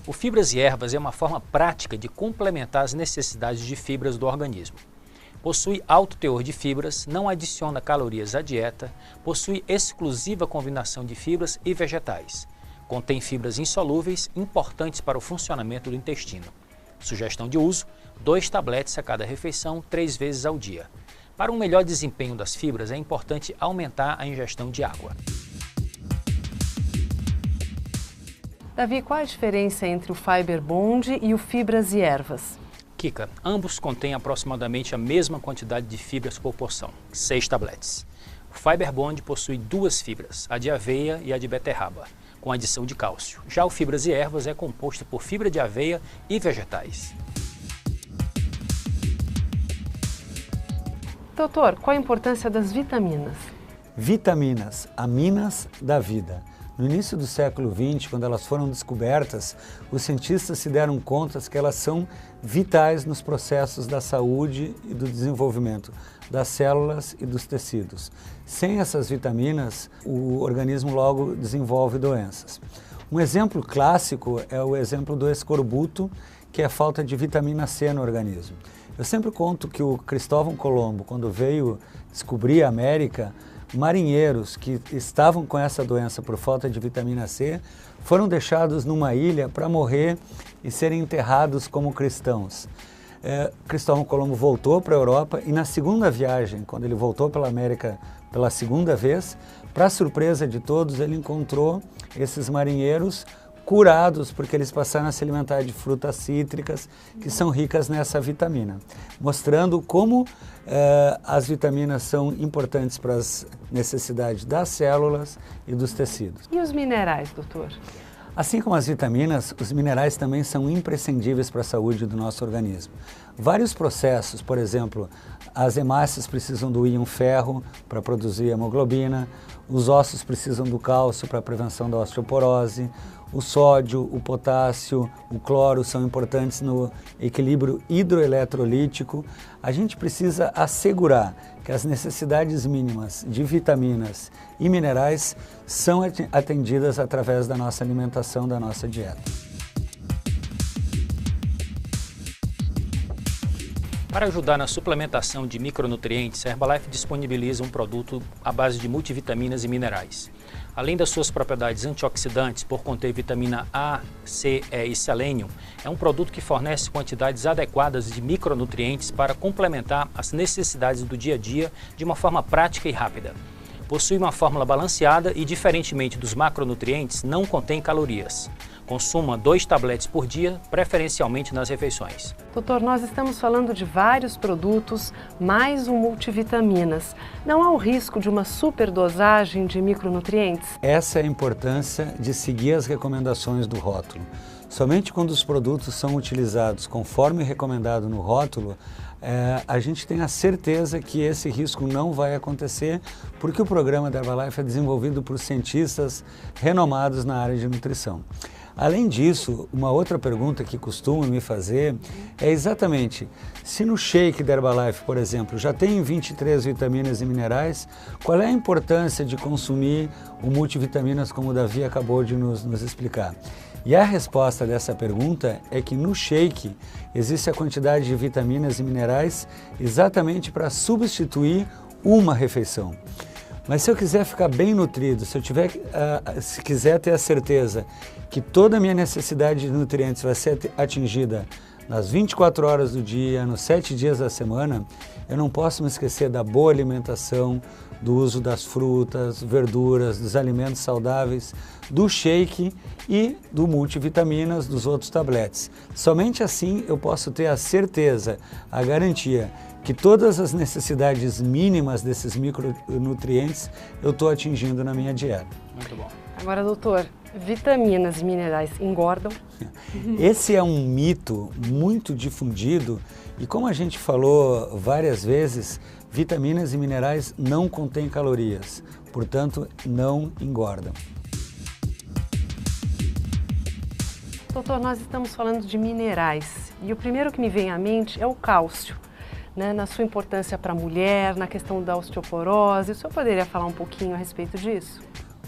Speaker 3: O Fibras e Ervas é uma forma prática de complementar as necessidades de fibras do organismo. Possui alto teor de fibras, não adiciona calorias à dieta, possui exclusiva combinação de fibras e vegetais. Contém fibras insolúveis importantes para o funcionamento do intestino. Sugestão de uso: 2 tabletes a cada refeição, 3 vezes ao dia. Para um melhor desempenho das fibras, é importante aumentar a ingestão de água.
Speaker 1: Davi, qual a diferença entre o Fiber Bond e o Fibras e Ervas?
Speaker 3: Kika, ambos contêm aproximadamente a mesma quantidade de fibras por porção, 6 tabletes. O Fiber Bond possui 2 fibras, a de aveia e a de beterraba, com adição de cálcio. Já o Fibras e Ervas é composto por fibra de aveia e vegetais.
Speaker 1: Doutor, qual a importância das vitaminas?
Speaker 2: Vitaminas, aminas da vida. No início do século XX, quando elas foram descobertas, os cientistas se deram conta que elas são vitais nos processos da saúde e do desenvolvimento das células e dos tecidos. Sem essas vitaminas, o organismo logo desenvolve doenças. Um exemplo clássico é o exemplo do escorbuto, que é a falta de vitamina C no organismo. Eu sempre conto que o Cristóvão Colombo, quando veio descobrir a América, marinheiros que estavam com essa doença por falta de vitamina C foram deixados numa ilha para morrer e serem enterrados como cristãos. Cristóvão Colombo voltou para a Europa e na segunda viagem, quando ele voltou pela América pela segunda vez, para surpresa de todos, ele encontrou esses marinheiros curados porque eles passaram a se alimentar de frutas cítricas que são ricas nessa vitamina, mostrando como as vitaminas são importantes para as necessidades das células e dos tecidos.
Speaker 1: E os minerais, doutor?
Speaker 2: Assim como as vitaminas, os minerais também são imprescindíveis para a saúde do nosso organismo. Vários processos, por exemplo, as hemácias precisam do íon ferro para produzir hemoglobina, os ossos precisam do cálcio para a prevenção da osteoporose, o sódio, o potássio, o cloro são importantes no equilíbrio hidroeletrolítico. A gente precisa assegurar que as necessidades mínimas de vitaminas e minerais são atendidas através da nossa alimentação, da nossa dieta.
Speaker 3: Para ajudar na suplementação de micronutrientes, a Herbalife disponibiliza um produto à base de multivitaminas e minerais. Além das suas propriedades antioxidantes, por conter vitamina A, C, E e selênio, é um produto que fornece quantidades adequadas de micronutrientes para complementar as necessidades do dia a dia de uma forma prática e rápida. Possui uma fórmula balanceada e, diferentemente dos macronutrientes, não contém calorias. Consuma 2 tabletes por dia, preferencialmente nas refeições.
Speaker 1: Doutor, nós estamos falando de vários produtos, mais um multivitaminas. Não há o risco de uma superdosagem de micronutrientes?
Speaker 2: Essa é a importância de seguir as recomendações do rótulo. Somente quando os produtos são utilizados conforme recomendado no rótulo, a gente tem a certeza que esse risco não vai acontecer, porque o programa da Herbalife é desenvolvido por cientistas renomados na área de nutrição. Além disso, uma outra pergunta que costumam me fazer é exatamente, se no shake da Herbalife, por exemplo, já tem 23 vitaminas e minerais, qual é a importância de consumir o multivitaminas como o Davi acabou de nos explicar? E a resposta dessa pergunta é que no shake existe a quantidade de vitaminas e minerais exatamente para substituir uma refeição. Mas se eu quiser ficar bem nutrido, se quiser ter a certeza que toda a minha necessidade de nutrientes vai ser atingida nas 24 horas do dia, nos 7 dias da semana, eu não posso me esquecer da boa alimentação, do uso das frutas, verduras, dos alimentos saudáveis, do shake e do multivitaminas, dos outros tabletes. Somente assim eu posso ter a certeza, a garantia que todas as necessidades mínimas desses micronutrientes eu estou atingindo na minha dieta.
Speaker 3: Muito bom.
Speaker 1: Agora, doutor, vitaminas e minerais engordam?
Speaker 2: Esse é um mito muito difundido e, como a gente falou várias vezes, vitaminas e minerais não contêm calorias, portanto não engordam.
Speaker 1: Doutor, nós estamos falando de minerais e o primeiro que me vem à mente é o cálcio, né, na sua importância para a mulher, na questão da osteoporose. O senhor poderia falar um pouquinho a respeito disso?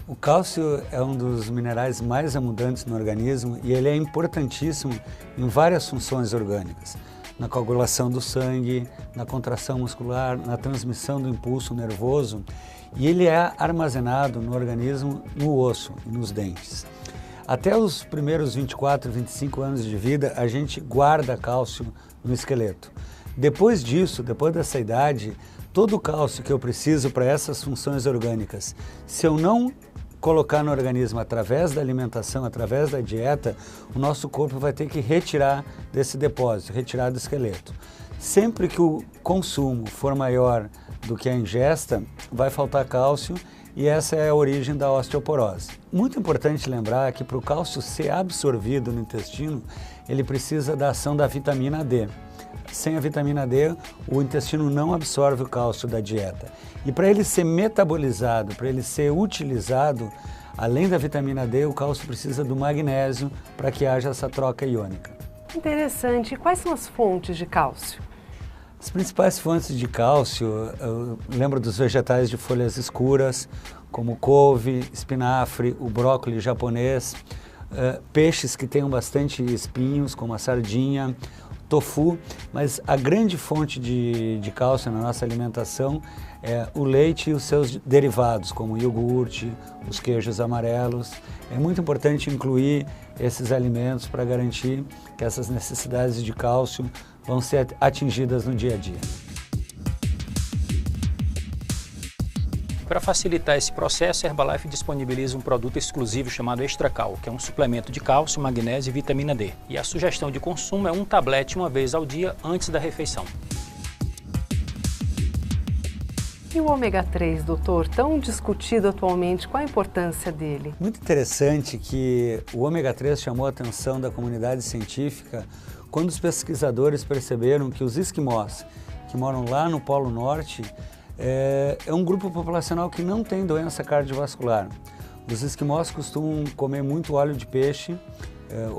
Speaker 2: O cálcio é um dos minerais mais abundantes no organismo e ele é importantíssimo em várias funções orgânicas. Na coagulação do sangue, na contração muscular, na transmissão do impulso nervoso, e ele é armazenado no organismo, no osso e nos dentes. Até os primeiros 24, 25 anos de vida, a gente guarda cálcio no esqueleto. Depois disso, depois dessa idade, todo o cálcio que eu preciso para essas funções orgânicas, se eu não colocar no organismo através da alimentação, através da dieta, o nosso corpo vai ter que retirar desse depósito, retirar do esqueleto. Sempre que o consumo for maior do que a ingesta, vai faltar cálcio e essa é a origem da osteoporose. Muito importante lembrar que para o cálcio ser absorvido no intestino, ele precisa da ação da vitamina D. Sem a vitamina D, o intestino não absorve o cálcio da dieta. E para ele ser metabolizado, para ele ser utilizado, Além da vitamina D, o cálcio precisa do magnésio para que haja essa troca iônica.
Speaker 1: Interessante. E quais são as fontes de cálcio?
Speaker 2: As principais fontes de cálcio, eu lembro dos vegetais de folhas escuras, como couve, espinafre, o brócolis japonês, peixes que tenham bastante espinhos, como a sardinha, tofu, mas a grande fonte de cálcio na nossa alimentação é o leite e os seus derivados, como o iogurte, os queijos amarelos. É muito importante incluir esses alimentos para garantir que essas necessidades de cálcio vão ser atingidas no dia a dia.
Speaker 3: Para facilitar esse processo, a Herbalife disponibiliza um produto exclusivo chamado Extra Cal, que é um suplemento de cálcio, magnésio e vitamina D. E a sugestão de consumo é um tablete uma vez ao dia antes da refeição.
Speaker 1: E o ômega 3, doutor, tão discutido atualmente, qual a importância dele?
Speaker 2: Muito interessante que o ômega 3 chamou a atenção da comunidade científica quando os pesquisadores perceberam que os esquimós, que moram lá no Polo Norte, é um grupo populacional que não tem doença cardiovascular. Os esquimós costumam comer muito óleo de peixe,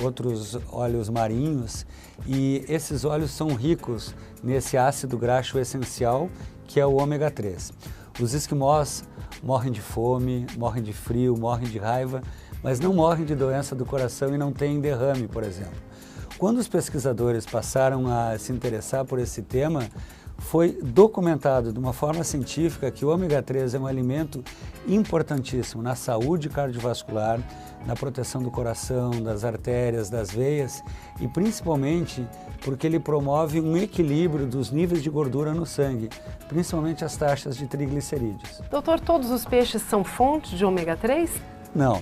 Speaker 2: outros óleos marinhos, e esses óleos são ricos nesse ácido graxo essencial, que é o ômega 3. Os esquimós morrem de fome, morrem de frio, morrem de raiva, mas não morrem de doença do coração e não têm derrame, por exemplo. Quando os pesquisadores passaram a se interessar por esse tema, foi documentado de uma forma científica que o ômega 3 é um alimento importantíssimo na saúde cardiovascular, na proteção do coração, das artérias, das veias e principalmente porque ele promove um equilíbrio dos níveis de gordura no sangue, principalmente as taxas de triglicerídeos.
Speaker 1: Doutor, todos os peixes são fontes de ômega 3?
Speaker 2: Não,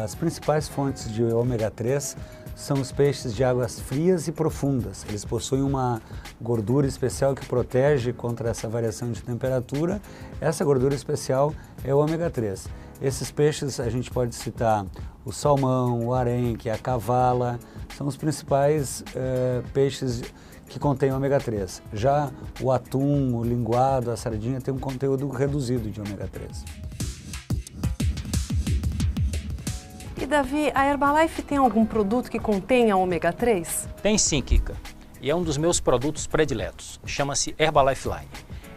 Speaker 2: as principais fontes de ômega 3 são os peixes de águas frias e profundas. Eles possuem uma gordura especial que protege contra essa variação de temperatura. Essa gordura especial é o ômega 3. Esses peixes a gente pode citar o salmão, o arenque, a cavala, são os principais peixes que contêm ômega 3. Já o atum, o linguado, a sardinha tem um conteúdo reduzido de ômega 3.
Speaker 1: E Davi, a Herbalife tem algum produto que contenha ômega 3?
Speaker 3: Tem sim, Kika. E é um dos meus produtos prediletos. Chama-se Herbalife Line.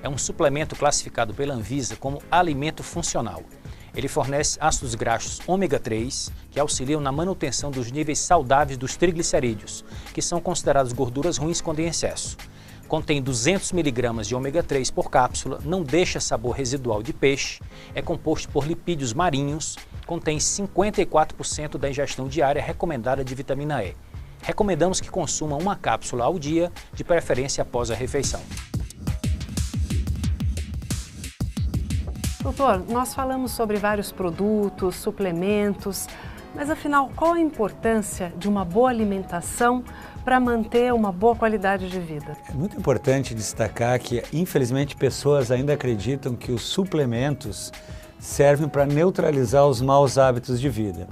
Speaker 3: É um suplemento classificado pela Anvisa como alimento funcional. Ele fornece ácidos graxos ômega 3, que auxiliam na manutenção dos níveis saudáveis dos triglicerídeos, que são considerados gorduras ruins quando em excesso. Contém 200 mg de ômega 3 por cápsula, não deixa sabor residual de peixe, é composto por lipídios marinhos, contém 54% da ingestão diária recomendada de vitamina E. Recomendamos que consuma uma cápsula ao dia, de preferência após a refeição.
Speaker 1: Doutor, nós falamos sobre vários produtos, suplementos, mas afinal, qual a importância de uma boa alimentação para manter uma boa qualidade de vida?
Speaker 2: É muito importante destacar que, infelizmente, pessoas ainda acreditam que os suplementos servem para neutralizar os maus hábitos de vida.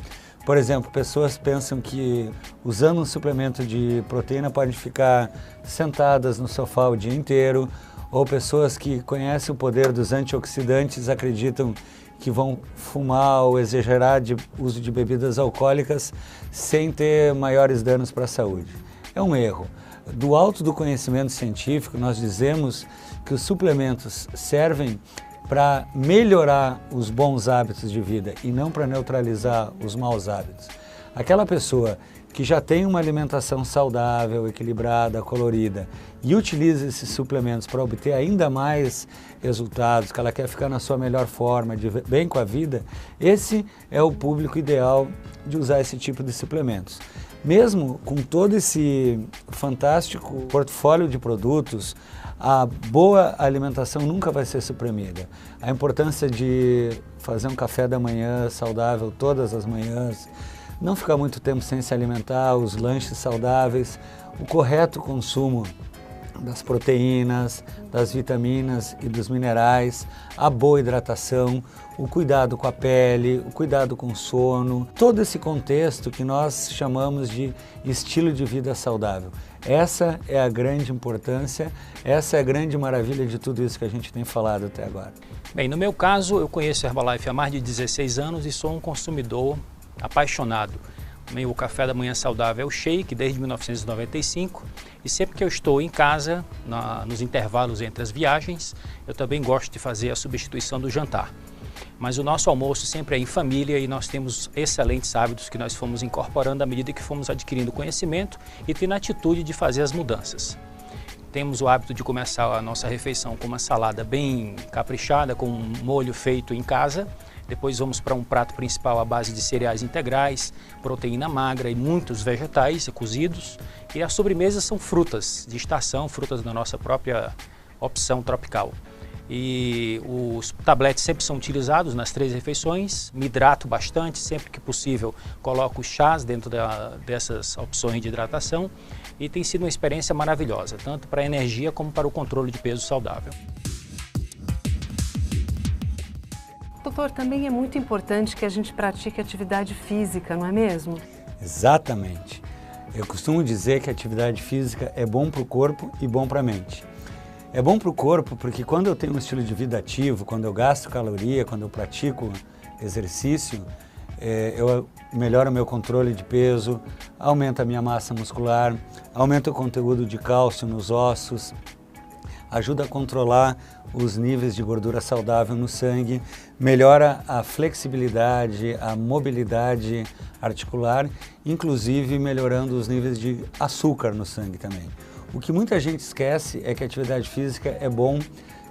Speaker 2: Por exemplo, pessoas pensam que usando um suplemento de proteína podem ficar sentadas no sofá o dia inteiro, ou pessoas que conhecem o poder dos antioxidantes acreditam que vão fumar ou exagerar de uso de bebidas alcoólicas sem ter maiores danos para a saúde. É um erro. Do alto do conhecimento científico, nós dizemos que os suplementos servem para melhorar os bons hábitos de vida e não para neutralizar os maus hábitos. Aquela pessoa que já tem uma alimentação saudável, equilibrada, colorida e utiliza esses suplementos para obter ainda mais resultados, que ela quer ficar na sua melhor forma, de bem com a vida, esse é o público ideal de usar esse tipo de suplementos. Mesmo com todo esse fantástico portfólio de produtos, a boa alimentação nunca vai ser suprimida. A importância de fazer um café da manhã saudável todas as manhãs, não ficar muito tempo sem se alimentar, os lanches saudáveis, o correto consumo das proteínas, das vitaminas e dos minerais, a boa hidratação, o cuidado com a pele, o cuidado com o sono, todo esse contexto que nós chamamos de estilo de vida saudável. Essa é a grande importância, essa é a grande maravilha de tudo isso que a gente tem falado até agora.
Speaker 3: Bem, no meu caso, eu conheço a Herbalife há mais de 16 anos e sou um consumidor apaixonado. O café da manhã saudável é o shake desde 1995 e sempre que eu estou em casa, nos intervalos entre as viagens, eu também gosto de fazer a substituição do jantar. Mas o nosso almoço sempre é em família e nós temos excelentes hábitos que nós fomos incorporando à medida que fomos adquirindo conhecimento e tendo a atitude de fazer as mudanças. Temos o hábito de começar a nossa refeição com uma salada bem caprichada, com um molho feito em casa. Depois vamos para um prato principal à base de cereais integrais, proteína magra e muitos vegetais cozidos. E as sobremesas são frutas de estação, frutas da nossa própria opção tropical. E os tabletes sempre são utilizados nas 3 refeições, me hidrato bastante, sempre que possível coloco chás dentro dessas opções de hidratação e tem sido uma experiência maravilhosa, tanto para a energia como para o controle de peso saudável.
Speaker 1: Doutor, também é muito importante que a gente pratique atividade física, não é mesmo?
Speaker 2: Exatamente. Eu costumo dizer que a atividade física é bom para o corpo e bom para a mente. É bom para o corpo porque quando eu tenho um estilo de vida ativo, quando eu gasto caloria, quando eu pratico exercício, eu melhoro o meu controle de peso, aumenta a minha massa muscular, aumenta o conteúdo de cálcio nos ossos, ajuda a controlar os níveis de gordura saudável no sangue, melhora a flexibilidade, a mobilidade articular, inclusive melhorando os níveis de açúcar no sangue também. O que muita gente esquece é que a atividade física é bom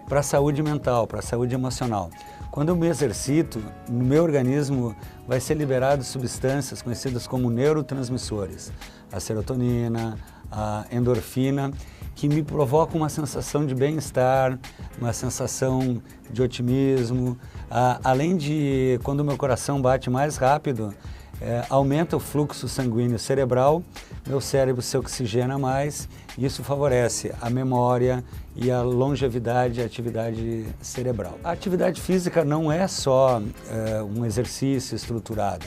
Speaker 2: para a saúde mental, para a saúde emocional. Quando eu me exercito, no meu organismo vai ser liberado substâncias conhecidas como neurotransmissores, a serotonina, a endorfina, que me provocam uma sensação de bem-estar, uma sensação de otimismo, além de, quando o meu coração bate mais rápido, aumenta o fluxo sanguíneo cerebral, meu cérebro se oxigena mais e isso favorece a memória e a longevidade e a atividade cerebral. A atividade física não é só um exercício estruturado.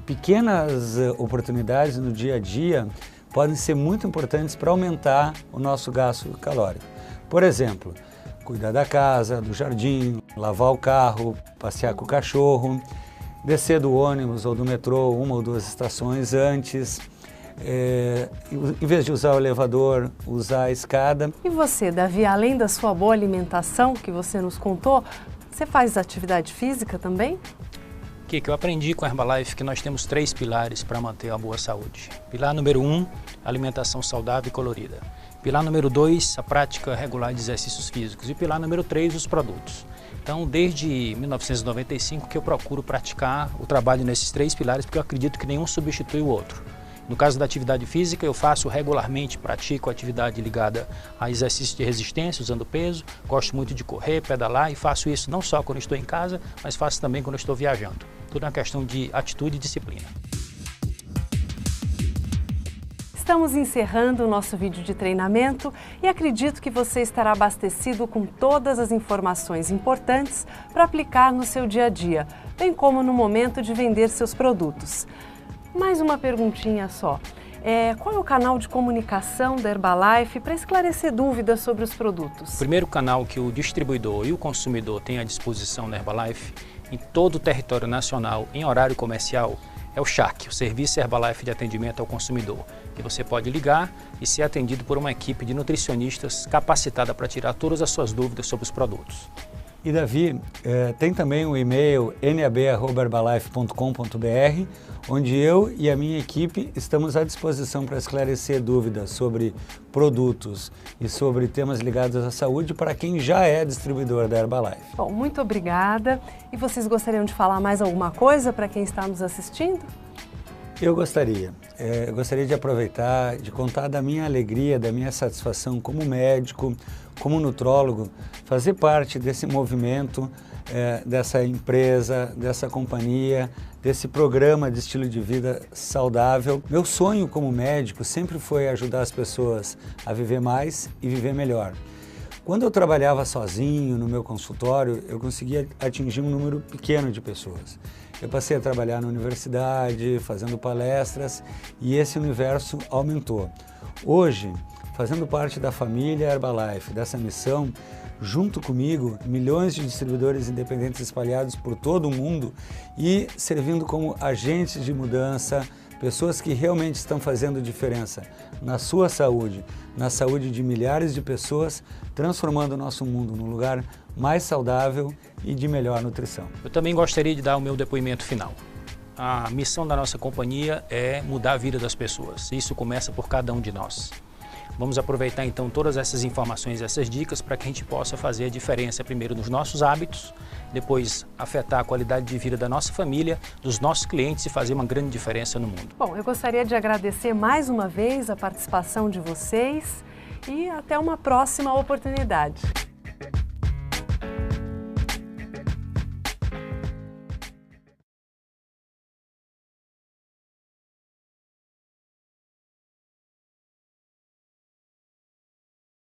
Speaker 2: Pequenas oportunidades no dia a dia podem ser muito importantes para aumentar o nosso gasto calórico. Por exemplo, cuidar da casa, do jardim, lavar o carro, passear com o cachorro, descer do ônibus ou do metrô 1 ou 2 estações antes, em vez de usar o elevador, usar a escada.
Speaker 1: E você, Davi, além da sua boa alimentação que você nos contou, você faz atividade física também?
Speaker 3: Que eu aprendi com a Herbalife que nós temos 3 pilares para manter a boa saúde. Pilar número 1, alimentação saudável e colorida. Pilar número 2, a prática regular de exercícios físicos. E pilar número 3, os produtos. Então, desde 1995 que eu procuro praticar o trabalho nesses 3 pilares, porque eu acredito que nenhum substitui o outro. No caso da atividade física, eu faço regularmente, pratico atividade ligada a exercício de resistência, usando peso. Gosto muito de correr, pedalar e faço isso não só quando estou em casa, mas faço também quando estou viajando. Tudo é uma questão de atitude e disciplina.
Speaker 1: Estamos encerrando o nosso vídeo de treinamento e acredito que você estará abastecido com todas as informações importantes para aplicar no seu dia a dia, bem como no momento de vender seus produtos. Mais uma perguntinha só. Qual é o canal de comunicação da Herbalife para esclarecer dúvidas sobre os produtos?
Speaker 3: O primeiro canal que o distribuidor e o consumidor têm à disposição na Herbalife, em todo o território nacional, em horário comercial, é o CHAC, o Serviço Herbalife de Atendimento ao Consumidor, que você pode ligar e ser atendido por uma equipe de nutricionistas capacitada para tirar todas as suas dúvidas sobre os produtos.
Speaker 2: E Davi, tem também o e-mail nab@herbalife.com.br, onde eu e a minha equipe estamos à disposição para esclarecer dúvidas sobre produtos e sobre temas ligados à saúde para quem já é distribuidor da Herbalife.
Speaker 1: Bom, muito obrigada. E vocês gostariam de falar mais alguma coisa para quem está nos assistindo?
Speaker 2: Eu gostaria de aproveitar, de contar da minha alegria, da minha satisfação como médico, como nutrólogo, fazer parte desse movimento, dessa empresa, dessa companhia, desse programa de estilo de vida saudável. Meu sonho como médico sempre foi ajudar as pessoas a viver mais e viver melhor. Quando eu trabalhava sozinho no meu consultório, eu conseguia atingir um número pequeno de pessoas. Eu passei a trabalhar na universidade, fazendo palestras, e esse universo aumentou. Hoje, fazendo parte da família Herbalife, dessa missão, junto comigo, milhões de distribuidores independentes espalhados por todo o mundo e servindo como agentes de mudança, pessoas que realmente estão fazendo diferença na sua saúde, na saúde de milhares de pessoas, transformando o nosso mundo num lugar mais saudável e de melhor nutrição.
Speaker 3: Eu também gostaria de dar o meu depoimento final. A missão da nossa companhia é mudar a vida das pessoas. Isso começa por cada um de nós. Vamos aproveitar então todas essas informações, essas dicas, para que a gente possa fazer a diferença primeiro nos nossos hábitos, depois afetar a qualidade de vida da nossa família, dos nossos clientes e fazer uma grande diferença no mundo.
Speaker 1: Bom, eu gostaria de agradecer mais uma vez a participação de vocês e até uma próxima oportunidade.